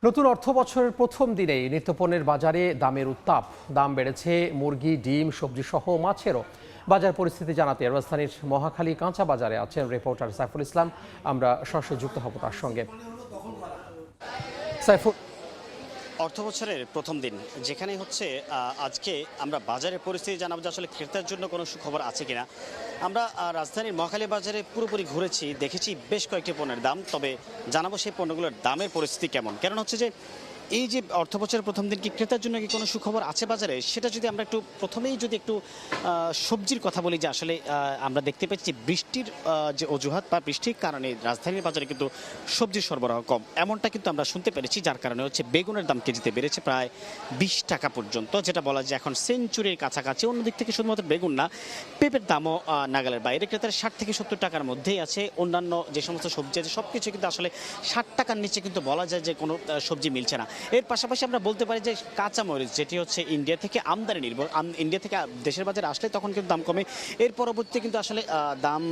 নতুন অর্থ বছরের প্রথম দিনেই নিত্যপণ্যের বাজারে দামের উত্তাপ। দাম বেড়েছে মুরগি, ডিম, সবজি সহ মাছেরও। বাজার পরিস্থিতি জানাতে রাজধানীর মহাখালী কাঁচা বাজারে আছেন রিপোর্টার সাইফুল ইসলাম। আমরা সরাসরি যুক্ত হব তার সঙ্গে। সাইফুল, অর্থবছরের প্রথম দিন যেখানে হচ্ছে আজকে আমরা বাজারের পরিস্থিতি জানাবো যে আসলে ক্রেতার জন্য কোনো সুখবর আছে কিনা। আমরা রাজধানীর মহাখালী বাজারে পুরোপুরি ঘুরেছি, দেখেছি বেশ কয়েকটি পণ্যের দাম, তবে জানাবো সেই পণ্যগুলোর দামের পরিস্থিতি কেমন। কারণ হচ্ছে যে এই যে অর্থবছরের প্রথম দিন কি ক্রেতার জন্য কি কোনো সুখবর আছে বাজারে, সেটা যদি আমরা একটু প্রথমেই যদি একটু সবজির কথা বলি, যে আসলে আমরা দেখতে পাচ্ছি বৃষ্টির যে অজুহাত বা বৃষ্টির কারণে রাজধানীর বাজারে কিন্তু সবজির সরবরাহ কম, এমনটা কিন্তু আমরা শুনতে পেরেছি। যার কারণে হচ্ছে বেগুনের দাম কেজিতে বেড়েছে প্রায় 20 টাকা পর্যন্ত, যেটা বলা যায় এখন সেঞ্চুরির কাছাকাছি। অন্যদিক থেকে শুধুমাত্র বেগুন না, পেঁপের দামও নাগালের বাইরে। ক্রেতার 60 থেকে 70 টাকার মধ্যেই আছে। অন্যান্য যে সমস্ত সবজি আছে সব কিছু কিন্তু আসলে 60 টাকার নিচে কিন্তু বলা যায় যে কোনো সবজি মিলছে না। এর পাশাপাশি আমরা বলতে পারি যে কাঁচামরিচ, যেটি হচ্ছে ইন্ডিয়া থেকে আমদানি নির্ভর, ইন্ডিয়া থেকে দেশের বাজারে আসলে তখন কিন্তু দাম কমে। এর পরবর্তীতে কিন্তু আসলে দাম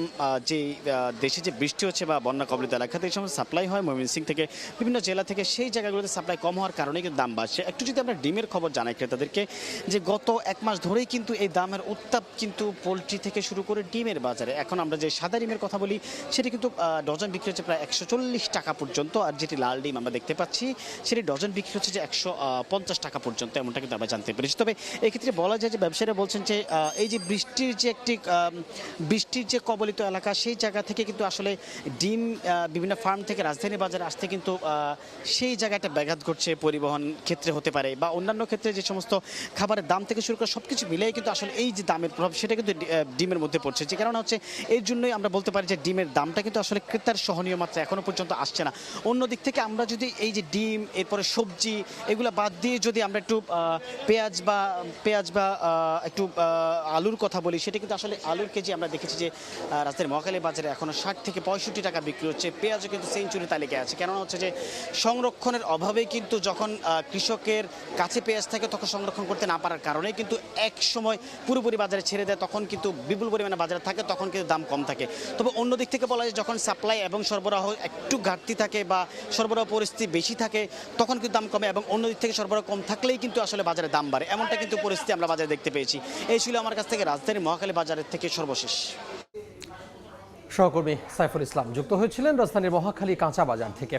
যে দেশে যে বৃষ্টি হচ্ছে বা বন্যা কবলিত এলাকাতে এই সময় সাপ্লাই হয় ময়মনসিংহ থেকে, বিভিন্ন জেলা থেকে, সেই জায়গাগুলোতে সাপ্লাই কম হওয়ার কারণে কিন্তু দাম বাড়ছে। একটু যদি আমরা ডিমের খবর জানাই ক্রেতাদেরকে, যে গত এক মাস ধরেই কিন্তু এই দামের উত্তাপ কিন্তু পোলট্রি থেকে শুরু করে ডিমের বাজারে। এখন আমরা যে সাদা ডিমের কথা বলি সেটি কিন্তু ডজন বিক্রি হচ্ছে প্রায় 140 টাকা পর্যন্ত, আর যেটি লাল ডিম আমরা দেখতে পাচ্ছি সেটি ডজন বিক্রি হচ্ছে যে 150 টাকা পর্যন্ত, এমনটা কিন্তু আমরা জানতে পেরেছি। তবে এক্ষেত্রে বলা যায় যে ব্যবসায়ীরা বলছেন যে এই যে বৃষ্টির যে কবলিত এলাকা, সেই জায়গা থেকে কিন্তু আসলে ডিম বিভিন্ন ফার্ম থেকে রাজধানী বাজারে আসতে কিন্তু সেই জায়গাটা ব্যাঘাত ঘটছে। পরিবহন ক্ষেত্রে হতে পারে বা অন্যান্য ক্ষেত্রে যে সমস্ত খাবারের দাম থেকে শুরু করে সবকিছু মিলিয়ে কিন্তু আসলে এই যে দামের প্রভাব সেটা কিন্তু ডিমের মধ্যে পড়ছে। যে কারণে হচ্ছে এর জন্যই আমরা বলতে পারি যে ডিমের দামটা কিন্তু আসলে ক্রেতার সহনীয় মাত্রা এখনো পর্যন্ত আসছে না। অন্যদিক থেকে আমরা যদি এই যে ডিম, এরপরে সবজি, এগুলো বাদ দিয়ে যদি আমরা একটু পেঁয়াজ বা একটু আলুর কথা বলি, সেটা কিন্তু আসলে আলুর কেজি আমরা দেখেছি যে রাজধানীর মহাখালী বাজারে এখনো 60 থেকে 65 টাকা বিক্রি হচ্ছে। পেঁয়াজও কিন্তু সেঞ্চুরি তালিকায় আছে। কেননা হচ্ছে যে সংরক্ষণের অভাবে কিন্তু যখন কৃষকের কাছে পেঁয়াজ থাকে তখন সংরক্ষণ করতে না পারার কারণে কিন্তু এক সময় পুরোপুরি বাজারে ছেড়ে দেয়, তখন কিন্তু বিপুল পরিমাণে বাজারে থাকে, তখন কিন্তু দাম কম থাকে। তবে অন্য দিক থেকে বলা যায় যখন সাপ্লাই এবং সরবরাহ একটু ঘাটতি থাকে বা সরবরাহ পরিস্থিতি বেশি থাকে তখন কিন্তু দাম কমে, এবং অন্য দিক থেকে সরবরাহ কম থাকলেই কিন্তু আসলে বাজারে দাম বাড়ে। এমনটা কিন্তু পরিস্থিতি আমরা বাজারে দেখতে পেয়েছি। এই ছিল আমার কাছ থেকে রাজধানীর মহাখালী বাজারের থেকে সর্বশেষ। সহকর্মী সাইফুল ইসলাম যুক্ত হয়েছিলেন রাজধানীর মহাখালী কাঁচা বাজার থেকে।